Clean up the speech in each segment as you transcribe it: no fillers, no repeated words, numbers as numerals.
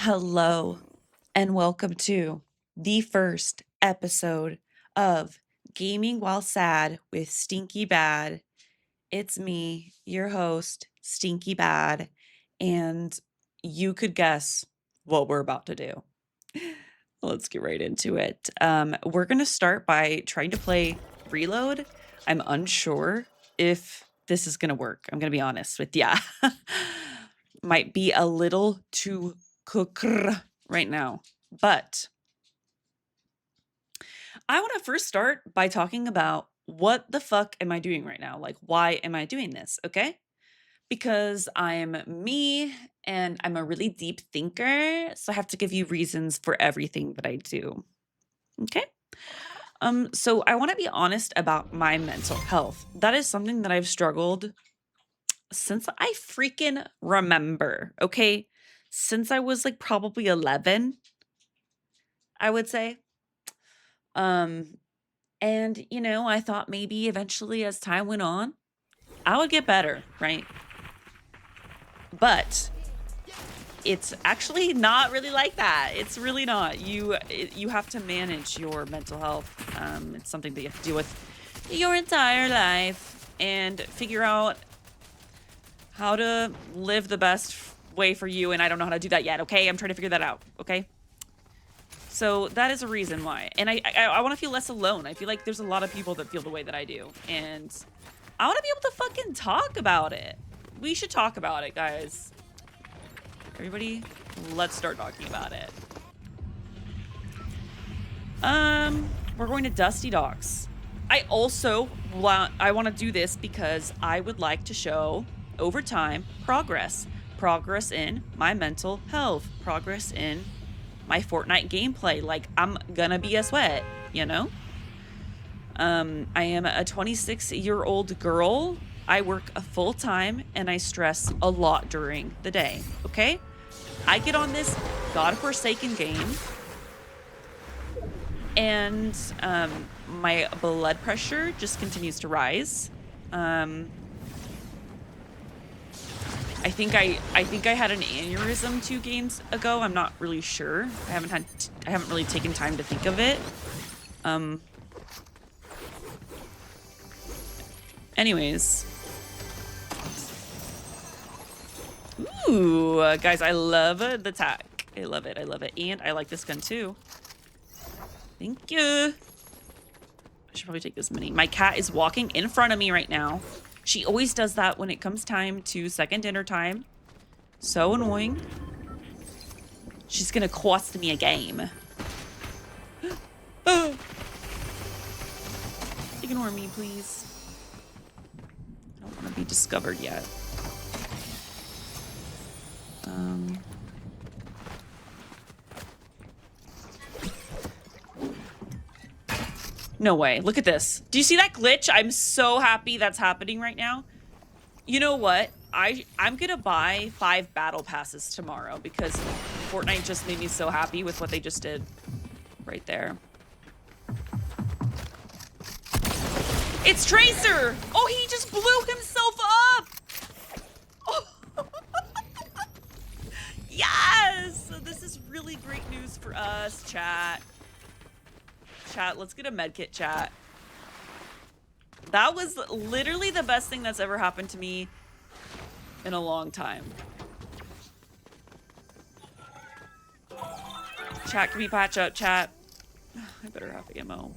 Hello, and welcome to the first episode of Gaming While Sad with Stinky Bad. It's me, your host, Stinky Bad, and you could guess what we're about to do. Let's get right into it. We're going to start by trying to play Reload. I'm unsure if this is going to work. I'm going to be honest with ya. Might be a little too cookr right now. But I want to first start by talking about what the fuck am I doing right now? Like, why am I doing this? Okay. Because I'm me and I'm a really deep thinker. So I have to give you reasons for everything that I do. Okay. So I want to be honest about my mental health. That is something that I've struggled since I freaking remember. Okay. Since I was like probably 11, I would say. Um, and I thought maybe eventually as time went on, I would get better, right? But it's actually not really like that. It's really not. You have to manage your mental health. It's something that you have to deal with your entire life and figure out how to live the best way for you. And I don't know how to do that yet. Okay, I'm trying to figure that out. Okay. So that is a reason why. And I want to feel less alone. I feel like there's a lot of people that feel the way that I do. And I want to be able to fucking talk about it. We should talk about it, guys. Everybody, let's start talking about it. We're going to Dusty Docks. I also want to do this because I would like to show over time progress in my mental health, progress in my Fortnite gameplay. Like, I'm gonna be a sweat, you know? I am a 26-year-old girl. I work full-time and I stress a lot during the day, okay? I get on this godforsaken game and my blood pressure just continues to rise. I think I had an aneurysm 2 games ago. I'm not really sure. I haven't really taken time to think of it. Anyways. Ooh, guys, I love the tack. I love it. I love it. And I like this gun too. Thank you. I should probably take this mini. My cat is walking in front of me right now. She always does that when it comes time to second dinner time. So annoying. She's gonna cost me a game. Oh. Ignore me, please. I don't want to be discovered yet. No way. Look at this. Do you see that glitch? I'm so happy that's happening right now. You know what? I'm gonna buy 5 battle passes tomorrow because Fortnite just made me so happy with what they just did right there. It's Tracer! Oh, he just blew himself up! Oh. Yes! This is really great news for us, chat. Chat, let's get a medkit, chat. That was literally the best thing that's ever happened to me in a long time. Chat, can we patch up, chat? I better have ammo.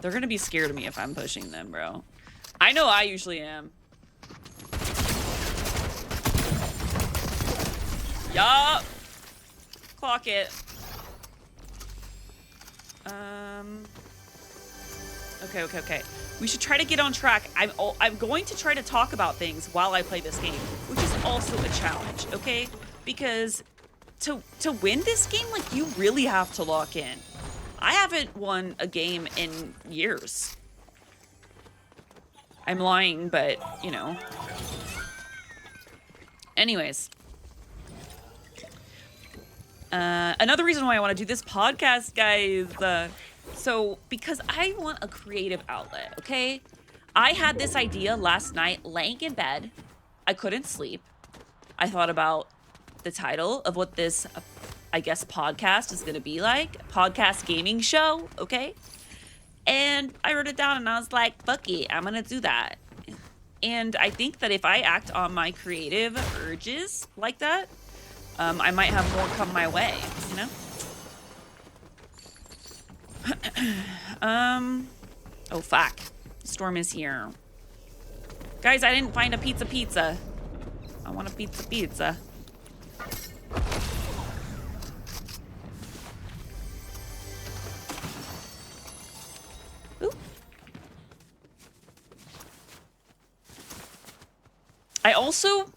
They're gonna be scared of me if I'm pushing them, bro. I know I usually am. Yup. Clock it. Okay. We should try to get on track. I'm going to try to talk about things while I play this game, which is also a challenge, okay? Because to win this game, like, you really have to lock in. I haven't won a game in years. I'm lying, but, you know. Anyways. Another reason why I want to do this podcast, guys. So, because I want a creative outlet, okay? I had this idea last night laying in bed. I couldn't sleep. I thought about the title of what this, I guess, podcast is going to be like. Podcast gaming show, okay? And I wrote it down and I was like, fuck it, I'm going to do that. And I think that if I act on my creative urges like that, I might have more come my way, you know? Oh, fuck. Storm is here. Guys, I didn't find a pizza. I want a pizza. Ooh. I also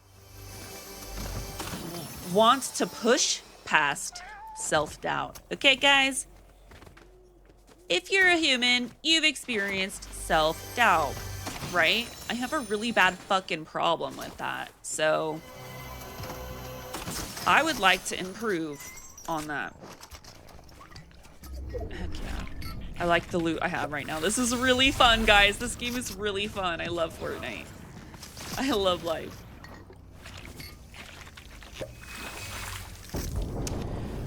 want to push past self-doubt. Okay, guys? If you're a human, you've experienced self-doubt, right? I have a really bad fucking problem with that. So I would like to improve on that. Heck yeah. I like the loot I have right now. This is really fun, guys. This game is really fun. I love Fortnite. I love life.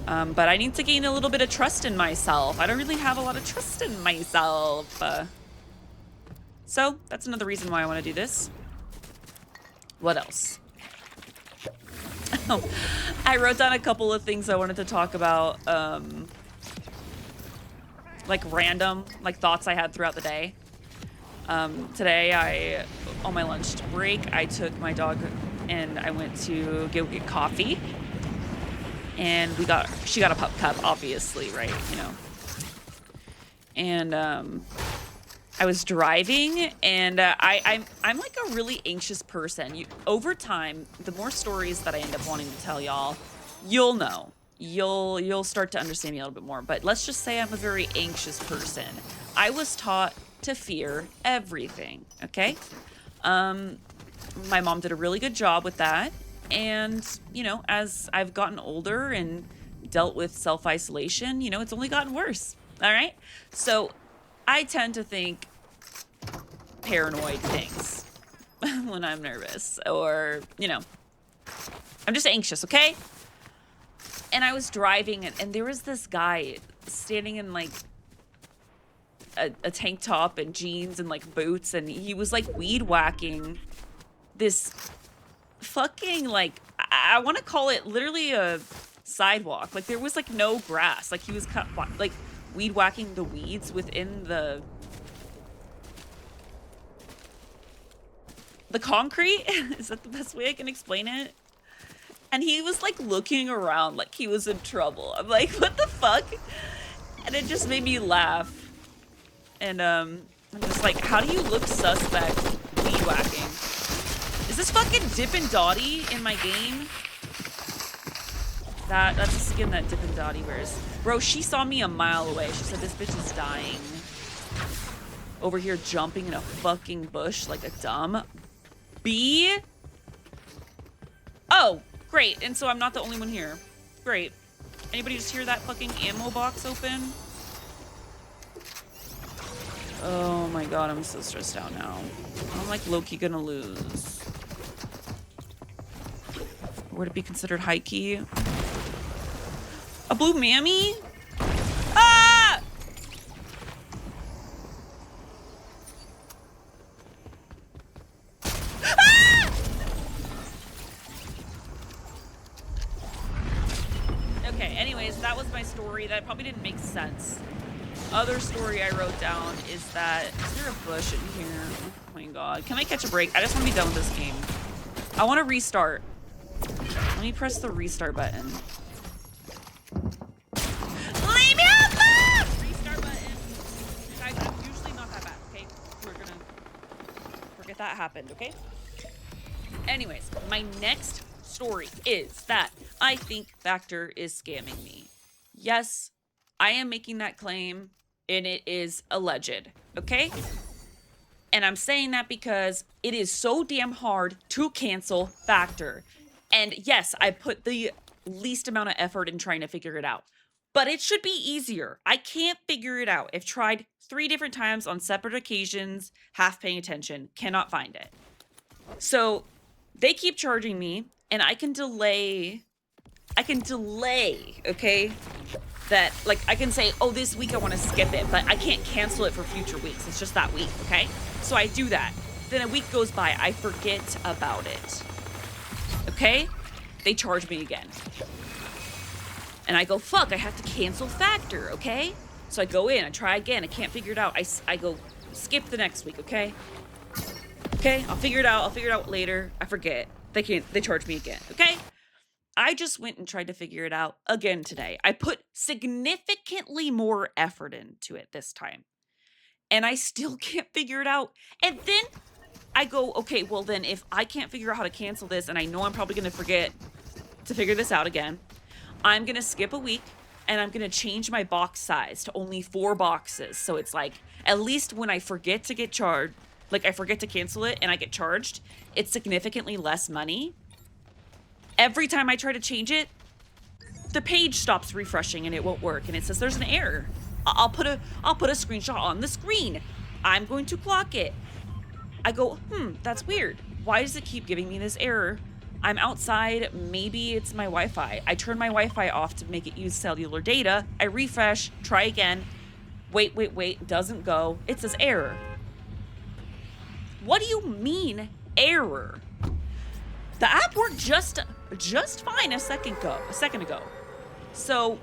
But I need to gain a little bit of trust in myself. I don't really have a lot of trust in myself. So that's another reason why I want to do this. What else? I wrote down a couple of things I wanted to talk about. Like random, like thoughts I had throughout the day. Today, on my lunch break, I took my dog and I went to go get coffee. And she got a pup cup, obviously, right? You know. And I was driving, and I'm like a really anxious person. Over time, the more stories that I end up wanting to tell y'all, you'll know. You'll start to understand me a little bit more. But let's just say I'm a very anxious person. I was taught to fear everything. Okay. My mom did a really good job with that. And, you know, as I've gotten older and dealt with self-isolation, you know, it's only gotten worse. All right. So I tend to think paranoid things when I'm nervous or, you know, I'm just anxious. Okay. And I was driving and there was this guy standing in like a tank top and jeans and like boots. And he was like weed whacking this fucking like I want to call it literally a sidewalk. Like there was like no grass. Like he was like weed whacking the weeds within the concrete. Is that the best way I can explain it? And he was like looking around like he was in trouble. I'm like, what the fuck? And it just made me laugh. And I'm just like, how do you look suspect weed whacking? Is this fucking Dippin' Dottie in my game? That's a skin that Dippin' Dottie wears. Bro, she saw me a mile away. She said this bitch is dying. Over here jumping in a fucking bush like a dumb bee. Oh, great. And so I'm not the only one here. Great. Anybody just hear that fucking ammo box open? Oh my god, I'm so stressed out now. I'm like low-key gonna lose. Would it be considered high key? A blue mammy? Ah! Ah! Okay, anyways, that was my story. That probably didn't make sense. Other story I wrote down is that, is there a bush in here? Oh my god. Can I catch a break? I just want to be done with this game. I want to restart. Let me press the restart button. Leave me alone! Restart button. Guys, I'm usually not that bad, okay? We're gonna forget that happened, okay? Anyways, my next story is that I think Factor is scamming me. Yes, I am making that claim, and it is alleged, okay? And I'm saying that because it is so damn hard to cancel Factor. And yes, I put the least amount of effort in trying to figure it out. But it should be easier. I can't figure it out. I've tried 3 different times on separate occasions, half paying attention, cannot find it. So they keep charging me, and I can delay, okay? That, like, I can say, oh, this week I want to skip it, but I can't cancel it for future weeks. It's just that week, okay? So I do that. Then a week goes by, I forget about it. Okay? They charge me again. And I go, fuck, I have to cancel Factor, okay? So I go in, I try again, I can't figure it out. I go, skip the next week, okay? Okay, I'll figure it out later. I forget. They charge me again, okay? I just went and tried to figure it out again today. I put significantly more effort into it this time. And I still can't figure it out. And then I go, okay, well then if I can't figure out how to cancel this, and I know I'm probably gonna forget to figure this out again, I'm gonna skip a week and I'm gonna change my box size to only 4 boxes. So it's like, at least when I forget to get charged, like I forget to cancel it and I get charged, it's significantly less money. Every time I try to change it, the page stops refreshing and it won't work. And it says there's an error. I'll put a screenshot on the screen. I'm going to clock it. I go, that's weird. Why does it keep giving me this error? I'm outside. Maybe it's my Wi-Fi. I turn my Wi-Fi off to make it use cellular data. I refresh, try again. Wait. Doesn't go. It says error. What do you mean error? The app worked just fine a second ago. So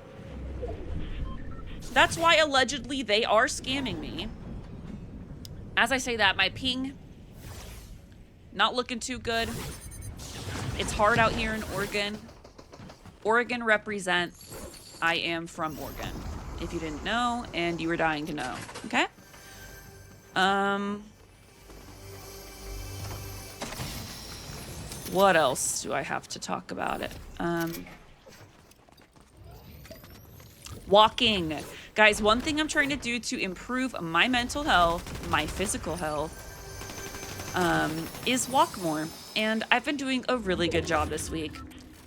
that's why allegedly they are scamming me. As I say that, my ping not looking too good. It's hard out here in Oregon. Oregon represent. I am from Oregon. If you didn't know and you were dying to know, okay? What else do I have to talk about it? Walking. Guys, one thing I'm trying to do to improve my mental health, my physical health, is walk more. And I've been doing a really good job this week.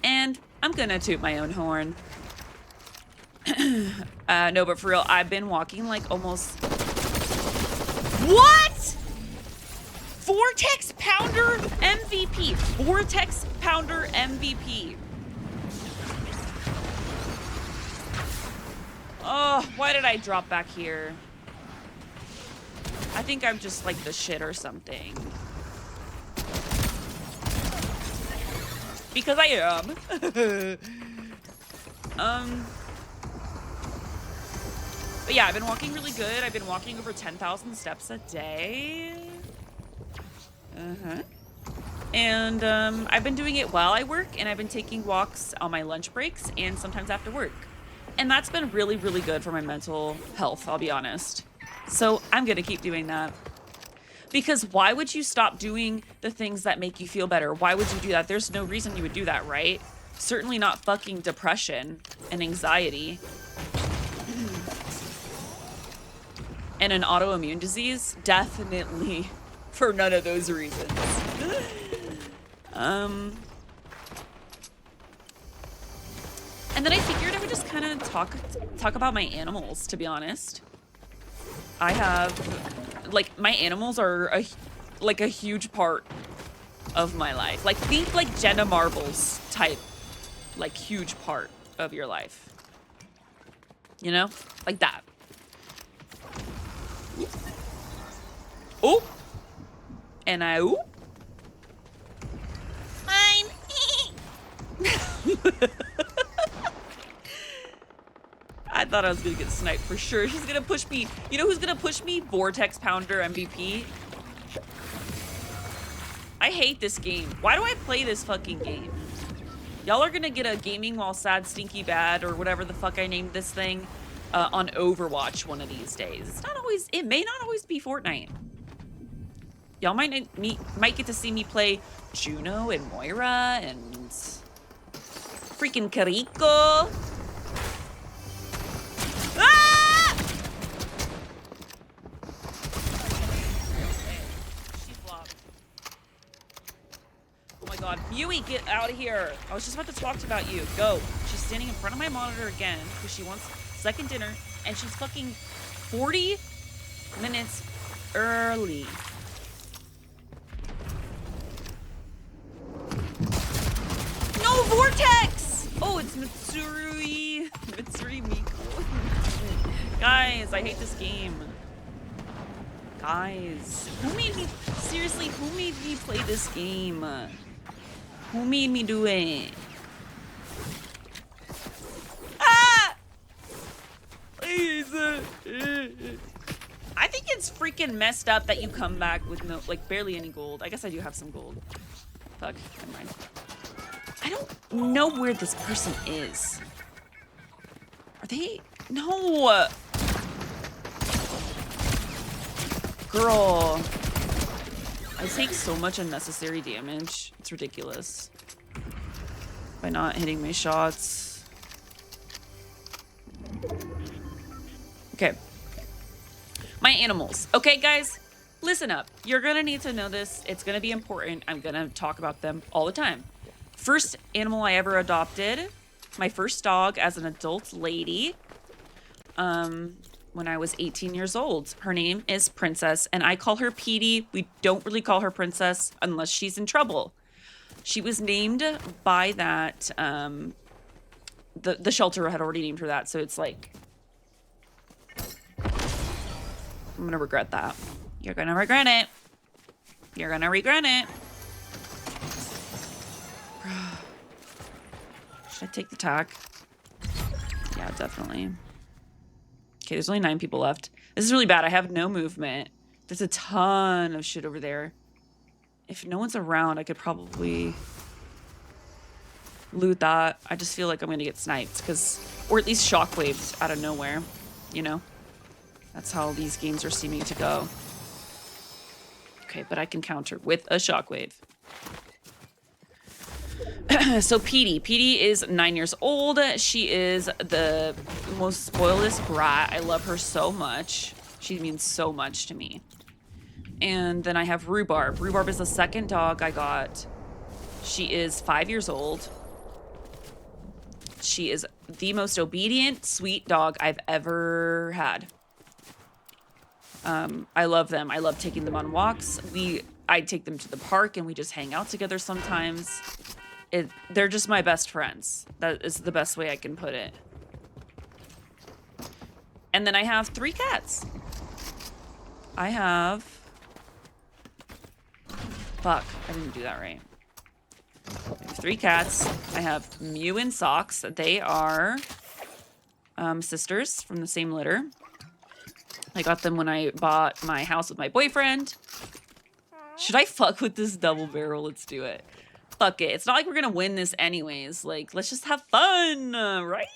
And I'm gonna toot my own horn. No, but for real, I've been walking like almost... What?! Vortex Pounder MVP. Vortex Pounder MVP. Oh, why did I drop back here? I think I'm just like the shit or something. Because I am. But yeah, I've been walking really good. I've been walking over 10,000 steps a day. And I've been doing it while I work, and I've been taking walks on my lunch breaks and sometimes after work. And that's been really, really good for my mental health, I'll be honest. So I'm gonna keep doing that. Because why would you stop doing the things that make you feel better? Why would you do that? There's no reason you would do that, right? Certainly not fucking depression and anxiety. And an autoimmune disease? Definitely for none of those reasons. And then I figured I would just kind of talk about my animals, to be honest. I have, like, my animals are a huge part of my life. Like, think like Jenna Marbles type, like, huge part of your life. You know? Like that. Oh! And I, ooh. Mine! I thought I was gonna get sniped for sure. She's gonna push me. You know who's gonna push me? Vortex Pounder MVP. I hate this game. Why do I play this fucking game? Y'all are gonna get a gaming while sad, stinky bad, or whatever the fuck I named this thing, on Overwatch one of these days. It's not always, it may not always be Fortnite. Y'all might get to see me play Juno and Moira and freaking Kariko. Ah! She flopped. Oh my god. Yui, get out of here. I was just about to talk about you. Go. She's standing in front of my monitor again because she wants second dinner, and she's fucking 40 minutes early. No vortex! Oh, it's Mitsuri. Mitsuri Miku. Guys, I hate this game. Guys, who made me, seriously, who made me play this game? Who made me do it? Ah! Please. I think it's freaking messed up that you come back with no, like, barely any gold. I guess I do have some gold. Fuck, never mind. I don't know where this person is. Are they? No! Girl. I take so much unnecessary damage. It's ridiculous. By not hitting my shots. Okay. My animals. Okay, guys? Listen up. You're gonna need to know this. It's gonna be important. I'm gonna talk about them all the time. First animal I ever adopted. My first dog as an adult lady. When I was 18 years old. Her name is Princess, and I call her Petey. We don't really call her Princess unless she's in trouble. She was named by that, the shelter had already named her that, so it's like, I'm gonna regret that. You're gonna regret it. You're gonna regret it. Should I take the tack? Yeah, definitely. Okay, there's only 9 people left. This is really bad. I have no movement. There's a ton of shit over there. If no one's around, I could probably loot that. I just feel like I'm gonna get sniped, or at least shockwaved out of nowhere, you know? That's how these games are seeming to go. Okay, but I can counter with a shockwave. So Petey is 9 years old. She is the most spoilest brat. I love her so much. She means so much to me. And then I have Rhubarb. Rhubarb is the second dog I got. She is 5 years old. She is the most obedient, sweet dog I've ever had. I love them. I love taking them on walks. I take them to the park and we just hang out together sometimes. They're just my best friends. That is the best way I can put it. And then I have 3 cats. I have... Fuck, I didn't do that right. I have 3 cats. I have Mew and Socks. They are sisters from the same litter. I got them when I bought my house with my boyfriend. Should I fuck with this double barrel? Let's do it. Fuck it. It's not like we're gonna win this anyways. Like, let's just have fun, right?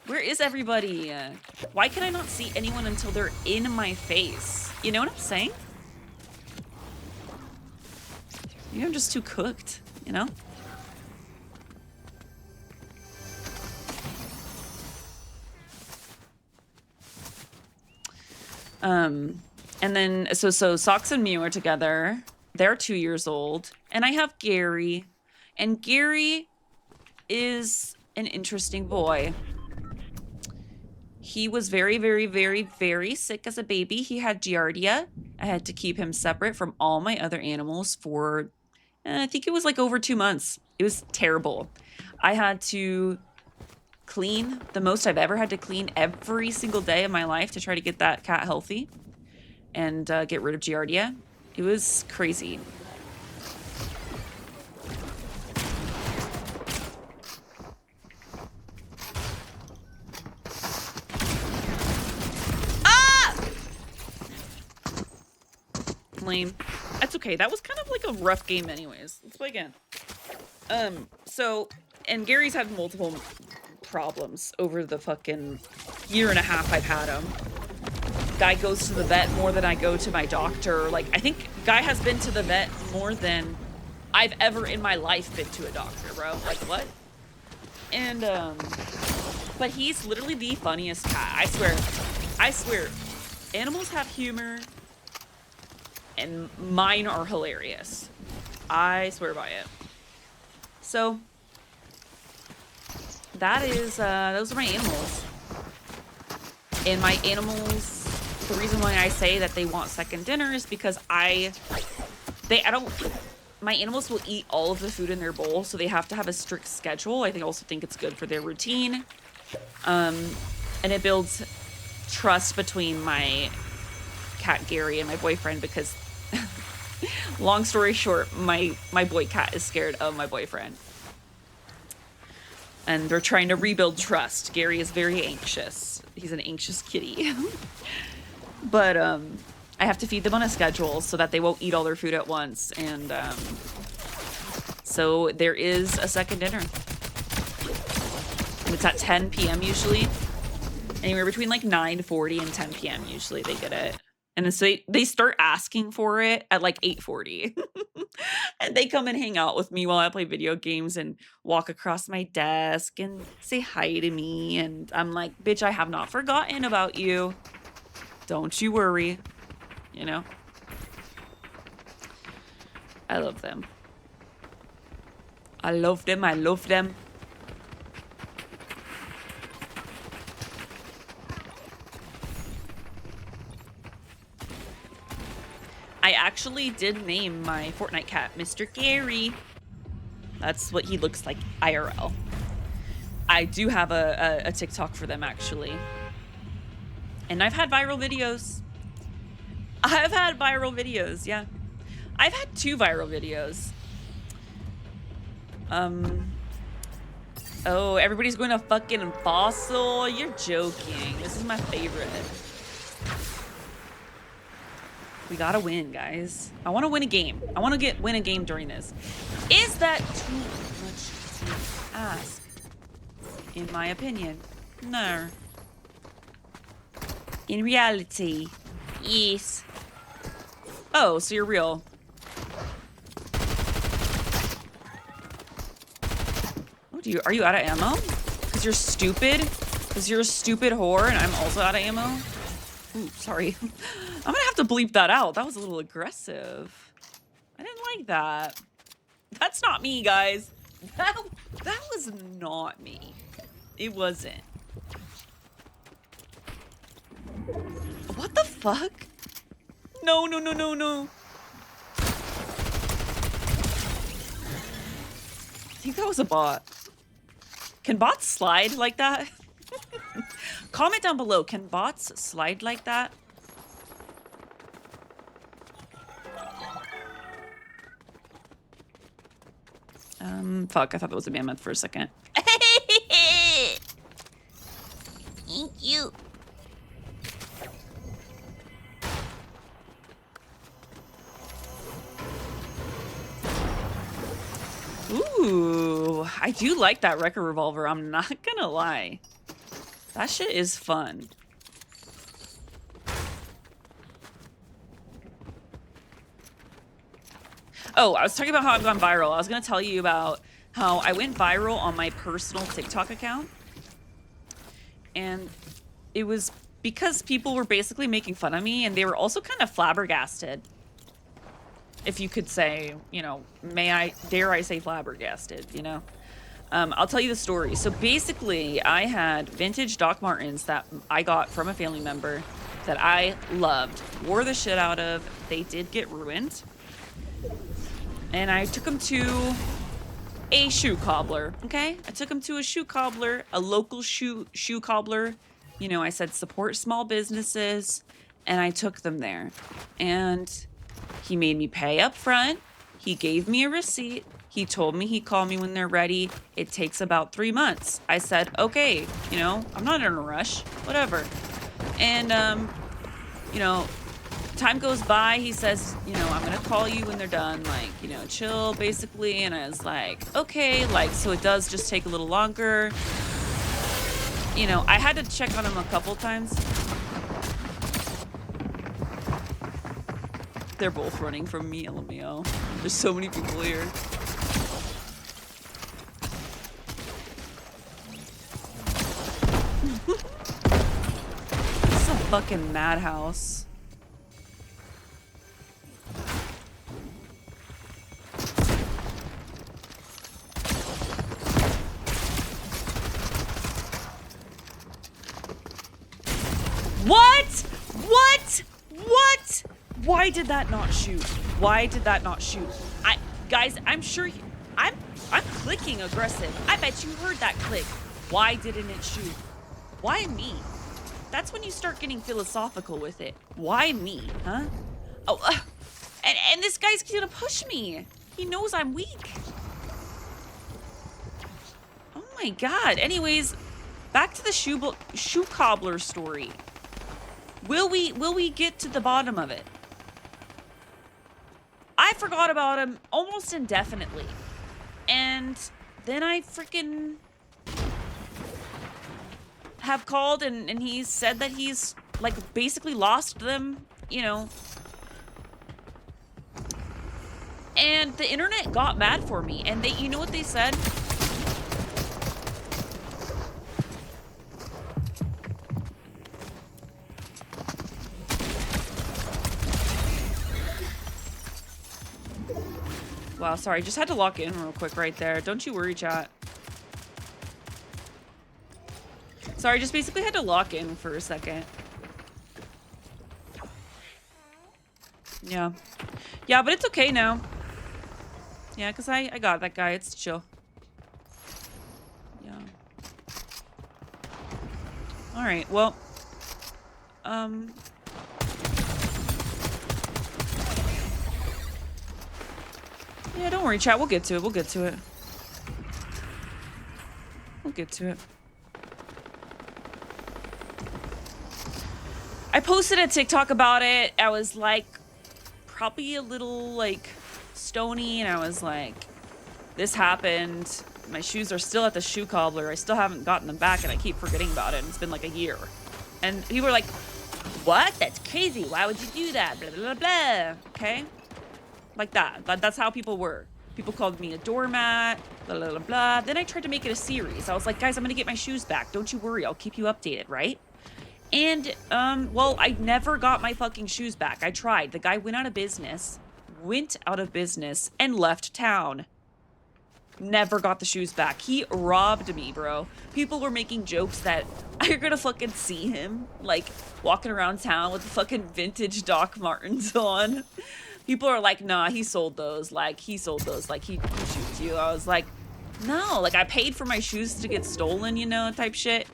Where is everybody? Why can I not see anyone until they're in my face? You know what I'm saying? Maybe I'm just too cooked, you know? And then, so Socks and Mew are together. They're 2 years old. And I have Gary. And Gary is an interesting boy. He was very, very, very, very sick as a baby. He had Giardia. I had to keep him separate from all my other animals for, I think it was like over 2 months. It was terrible. I had to clean the most I've ever had to clean every single day of my life to try to get that cat healthy and get rid of Giardia. It was crazy. Ah! Lame. That's okay. That was kind of like a rough game anyways. Let's play again. And Gary's had multiple problems over the fucking year and a half I've had him. Guy goes to the vet more than I go to my doctor. Like, I think Guy has been to the vet more than I've ever in my life been to a doctor, bro. Like, what? And, but he's literally the funniest cat. I swear. Animals have humor, and mine are hilarious. I swear by it. So that is those are my animals. And my animals, the reason why I say that they want second dinner is because my animals will eat all of the food in their bowl, so they have to have a strict schedule. I also think it's good for their routine. And it builds trust between my cat Gary and my boyfriend because long story short, my boy cat is scared of my boyfriend. And they're trying to rebuild trust. Gary is very anxious. He's an anxious kitty. But I have to feed them on a schedule so that they won't eat all their food at once. And so there is a second dinner. And it's at 10 p.m. usually. Anywhere between like 9:40 and 10 p.m. usually they get it. And then so they start asking for it at like 8:40. And they come and hang out with me while I play video games and walk across my desk and say hi to me. And I'm like, bitch, I have not forgotten about you. Don't you worry. You know? I love them. I love them. I love them. I actually did name my Fortnite cat Mr. Gary. That's what he looks like IRL. I do have a TikTok for them, actually. And I've had viral videos. I've had viral videos, yeah. I've had 2 viral videos. Oh, everybody's going to fucking Fossil? You're joking. This is my favorite. We gotta win, guys. I want to win a game. I want to win a game during this. Is that too much to ask? In my opinion, no. In reality, yes. Oh, so you're real. Oh, are you out of ammo? Because you're stupid? Because you're a stupid whore and I'm also out of ammo? Ooh, sorry. I'm gonna have to bleep that out. That was a little aggressive. I didn't like that. That's not me, guys. That was not me. It wasn't. What the fuck? No, no, no, no, no. I think that was a bot. Can bots slide like that? Comment down below. Can bots slide like that? Fuck, I thought that was a mammoth for a second. Thank you. Ooh, I do like that record revolver. I'm not gonna lie. That shit is fun. Oh, I was talking about how I've gone viral. I was gonna tell you about how I went viral on my personal TikTok account. And it was because people were basically making fun of me and they were also kind of flabbergasted. If you could say, you know, dare I say flabbergasted, you know? I'll tell you the story. So basically, I had vintage Doc Martens that I got from a family member that I loved, wore the shit out of. They did get ruined. And I took them to a shoe cobbler, okay? I took them to a shoe cobbler, a local shoe cobbler. You know, I said support small businesses, and I took them there. And he made me pay up front. He gave me a receipt. He told me he'd call me when they're ready. It takes about 3 months. I said, okay, you know, I'm not in a rush, whatever. And, you know, time goes by. He says, you know, I'm going to call you when they're done, like, you know, chill, basically. And I was like, okay, like, so it does just take a little longer. You know, I had to check on him a couple times. They're both running from me, LMAO. There's so many people here. This is a fucking madhouse. Why did that not shoot? Why did that not shoot? Guys, I'm sure I'm I'm clicking aggressive. I bet you heard that click. Why didn't it shoot? Why me? That's when you start getting philosophical with it. Why me, huh? Oh, and this guy's gonna push me. He knows I'm weak. Oh my god. Anyways, back to the shoe cobbler story. Will we get to the bottom of it? I forgot about him almost indefinitely. And then I freaking have called and he said that he's like basically lost them, you know. And the internet got mad for me and you know what they said? Wow, sorry, just had to lock in real quick right there. Don't you worry, chat. Sorry, just basically had to lock in for a second. Yeah. Yeah, but it's okay now. Yeah, because I got that guy. It's chill. Yeah. Alright, well. Yeah, don't worry, chat. We'll get to it. We'll get to it. We'll get to it. I posted a TikTok about it. I was like, probably a little like stony, and I was like, this happened. My shoes are still at the shoe cobbler. I still haven't gotten them back, and I keep forgetting about it. And it's been like a year. And people were like, what? That's crazy. Why would you do that? Blah, blah, blah, blah. Okay? Like that. That's how people were. People called me a doormat, blah, blah, blah, blah. Then I tried to make it a series. I was like, guys, I'm going to get my shoes back. Don't you worry. I'll keep you updated, right? And, well, I never got my fucking shoes back. I tried. The guy went out of business, and left town. Never got the shoes back. He robbed me, bro. People were making jokes that you're gonna fucking see him, like, walking around town with the fucking vintage Doc Martens on. People are like, nah, he sold those. Like, he shoots you. I was like, no, like, I paid for my shoes to get stolen, you know, type shit.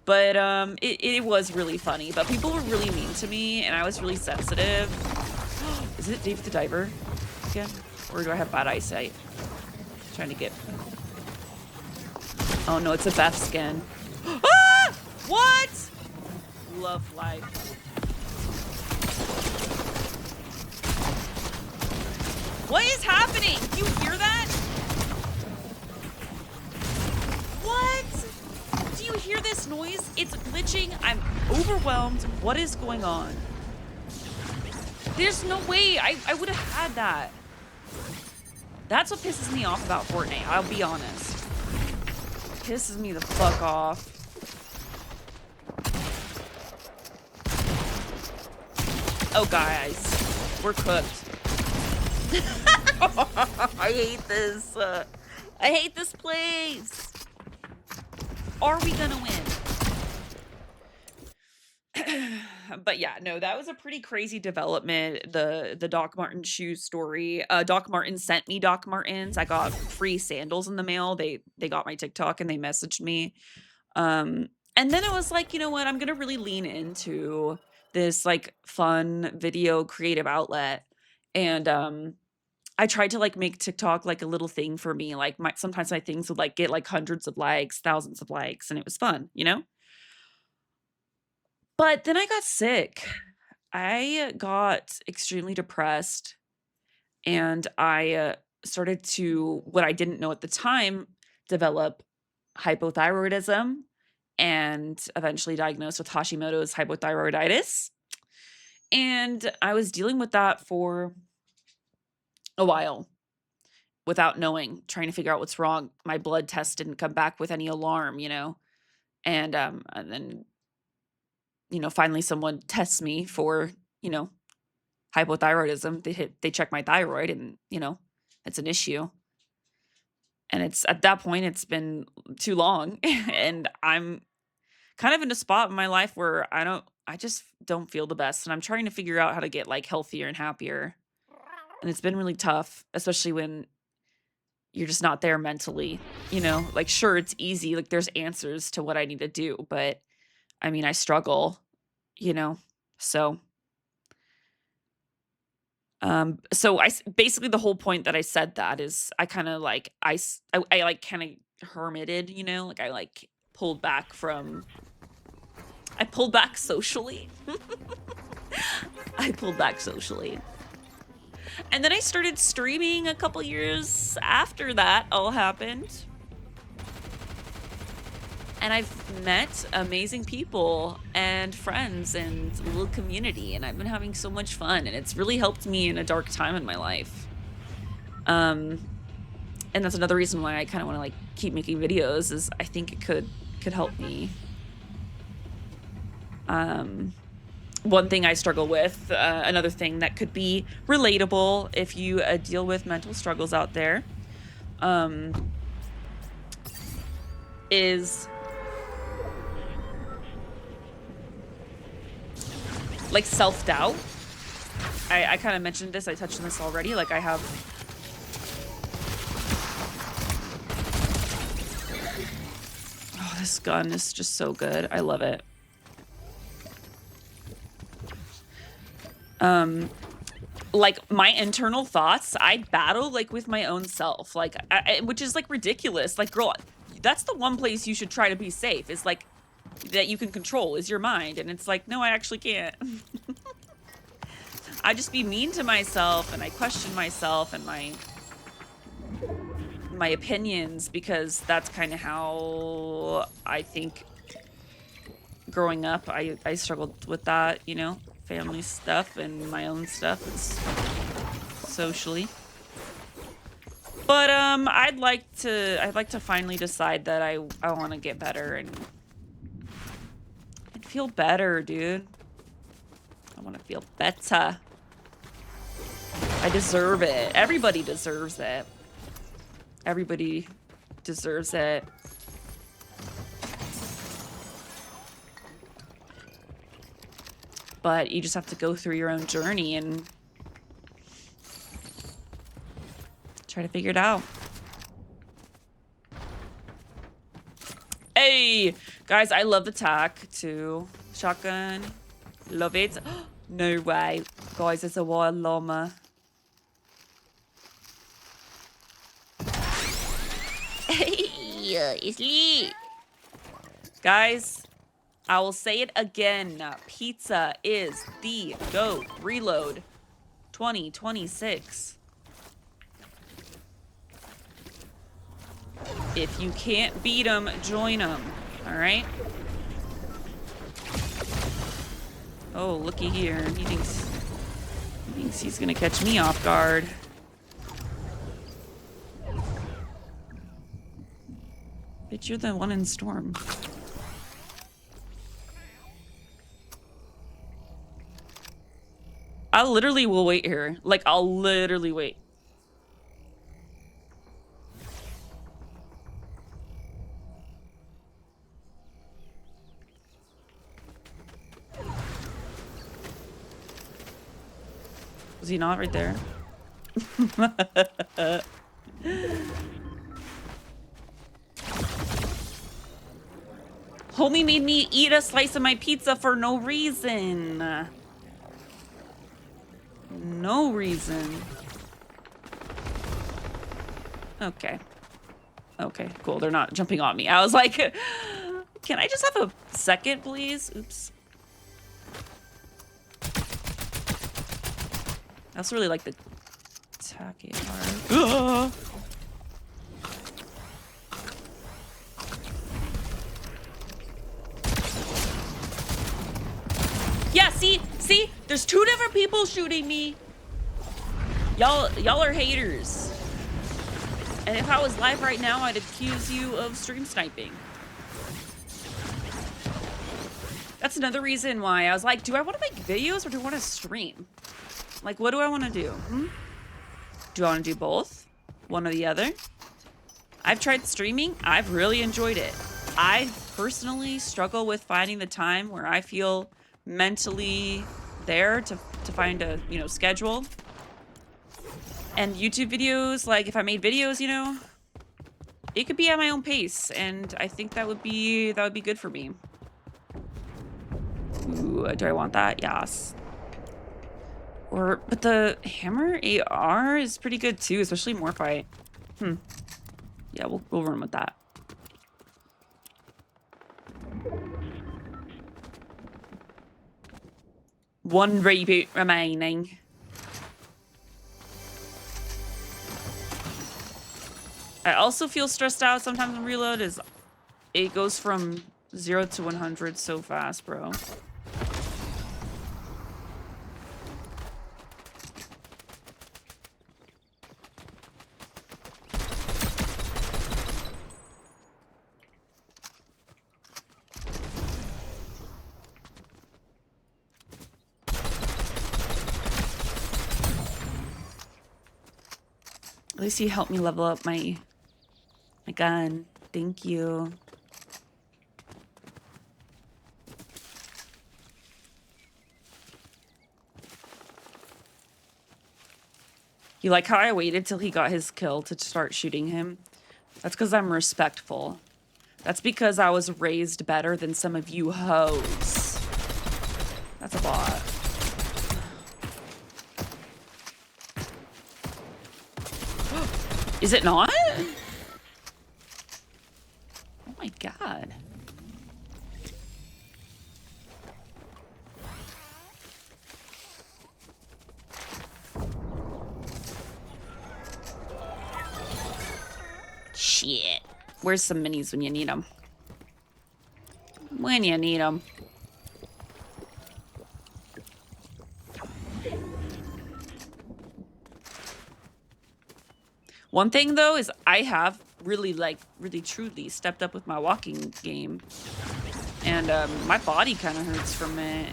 But, it was really funny. But people were really mean to me, and I was really sensitive. Is it Dave the Diver again? Or do I have bad eyesight? Trying to get... Oh, no, it's a Beth skin. Ah! What? Love life. What is happening? You hear that? What? Do you hear this noise? It's glitching. I'm overwhelmed. What is going on? There's no way I would have had that. That's what pisses me off about Fortnite. I'll be honest. Pisses me the fuck off. Oh, guys. We're cooked. I hate this. I hate this place. Are we gonna win? But yeah, no, that was a pretty crazy development. The Doc Marten shoe story. Doc Marten sent me Doc Martens. I got free sandals in the mail. They got my TikTok and they messaged me. And then I was like, you know what? I'm gonna really lean into this like fun video creative outlet. And I tried to like make TikTok like a little thing for me. Like sometimes my things would like get like hundreds of likes, thousands of likes, and it was fun, you know? But then I got sick. I got extremely depressed and I started to, what I didn't know at the time, develop hypothyroidism and eventually diagnosed with Hashimoto's hypothyroiditis. And I was dealing with that for a while without knowing, trying to figure out what's wrong. My blood test didn't come back with any alarm, you know? And then finally someone tests me for, hypothyroidism. They check my thyroid and, it's an issue. And it's at that point, it's been too long. And I'm kind of in a spot in my life where I just don't feel the best, and I'm trying to figure out how to get, like, healthier and happier, and it's been really tough, especially when you're just not there mentally, you know? Like, sure, it's easy, like, there's answers to what I need to do, but, I mean, I struggle, you know? So, basically, the whole point that I said that is I kinda, like, I, like, kinda hermited, you know? Like, I, like, pulled back from I pulled back socially. I pulled back socially. And then I started streaming a couple years after that all happened. And I've met amazing people and friends and a little community, and I've been having so much fun, and it's really helped me in a dark time in my life. Um, and that's another reason why I kind of want to like keep making videos is I think it could help me. One thing I struggle with, another thing that could be relatable if you deal with mental struggles out there, is like self-doubt. I kind of mentioned this, I touched on this already. Like I have oh, this gun is just so good. I love it. Like my internal thoughts, I battle like with my own self, like which is like ridiculous. Like, girl, that's the one place you should try to be safe is like that you can control is your mind. And it's like, no, I actually can't. I just be mean to myself and I question myself and my opinions because that's kind of how I think growing up, I struggled with that, you know, family stuff and my own stuff socially. But I'd like to finally decide that I want to get better and feel better, dude. I want to feel better. I deserve it. Everybody deserves it. Everybody deserves it. But you just have to go through your own journey and try to figure it out. Hey, guys, I love the tack too. Shotgun. Love it. No way. Guys, it's a wild llama. Hey, it's lit. Guys, I will say it again. Pizza is the GOAT. Reload 2026. If you can't beat them, join them. All right? Oh, looky here. He thinks he's gonna catch me off guard. Bitch, you're the one in storm. I literally will wait here. Like, I'll literally wait. Was he not right there? Homie made me eat a slice of my pizza for no reason. No reason. Okay. Okay, cool. They're not jumping on me. I was like, can I just have a second, please? Oops. I also really like the tacky part. Yeah, see? There's two different people shooting me. Y'all are haters. And if I was live right now, I'd accuse you of stream sniping. That's another reason why I was like, do I want to make videos or do I want to stream? Like, what do I want to do? Do I want to do both? One or the other? I've tried streaming. I've really enjoyed it. I personally struggle with finding the time where I feel mentally there to find a, you know, schedule. And YouTube videos, like if I made videos, you know, it could be at my own pace, and I think that would be good for me. Ooh, do I want that? Yes. But the hammer AR is pretty good too, especially more fight. Yeah, we'll run with that. One reboot remaining. I also feel stressed out sometimes in reload, is it goes from 0 to 100 so fast, bro. At least you helped me level up my gun. Thank you. You like how I waited till he got his kill to start shooting him? That's because I'm respectful. That's because I was raised better than some of you hoes. That's a bot. Is it not? Oh my god. Shit. Where's some minis when you need them? When you need them. One thing though is I have really truly stepped up with my walking game. And my body kind of hurts from it.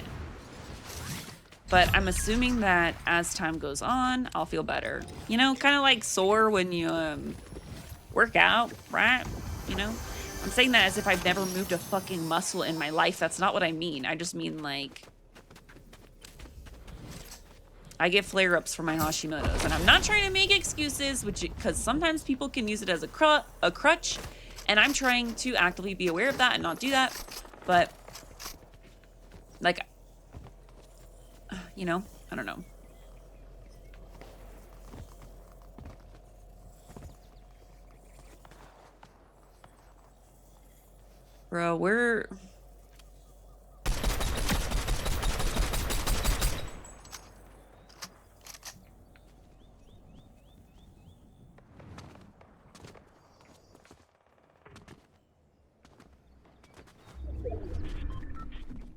But I'm assuming that as time goes on, I'll feel better. You know, kind of like sore when you work out, right? You know? I'm saying that as if I've never moved a fucking muscle in my life. That's not what I mean. I just mean like... I get flare-ups for my Hashimoto's. And I'm not trying to make excuses, because sometimes people can use it as a crutch. And I'm trying to actively be aware of that and not do that. But... like... you know? I don't know. Bro, we're...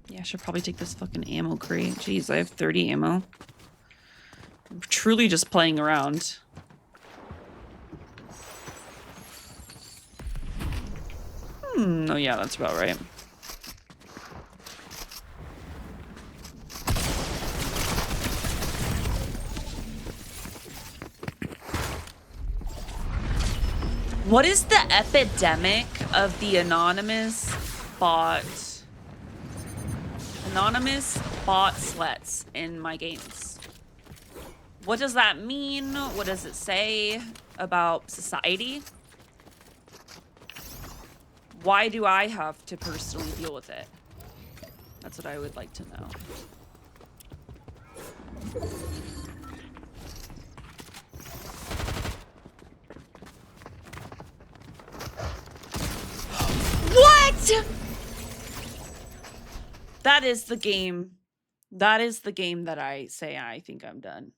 yeah, I should probably take this fucking ammo crate. Jeez, I have 30 ammo. I'm truly just playing around. Oh yeah, that's about right. What is the epidemic of the anonymous bot slets in my games? What does that mean? What does it say about society? Why do I have to personally deal with it? That's what I would like to know. What? That is the game. That is the game that I say I think I'm done.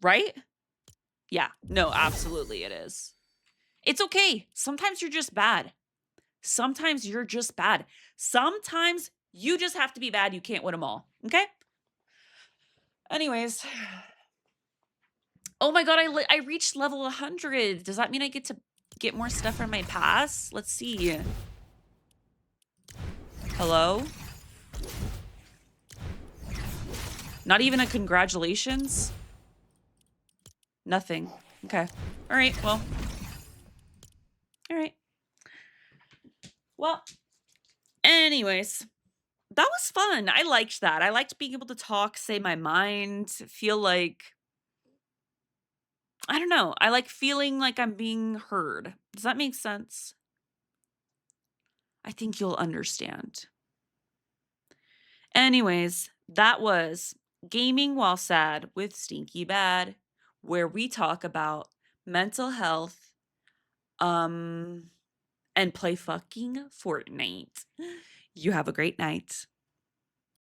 Right? Yeah. No, absolutely it is. It's okay. Sometimes you're just bad. Sometimes you're just bad. Sometimes you just have to be bad. You can't win them all. Okay? Anyways. Oh my god, I reached level 100. Does that mean I get to get more stuff from my pass? Let's see. Hello? Not even a congratulations? Nothing. Okay. All right, well. All right. Well, Anyways, that was fun. I liked that. I liked being able to talk, say my mind, feel like I don't know, I like feeling like I'm being heard. Does that make sense? I think you'll understand. Anyways, that was Gaming While Sad with Stinky Bad, where we talk about mental health, um, and play fucking Fortnite. You have a great night.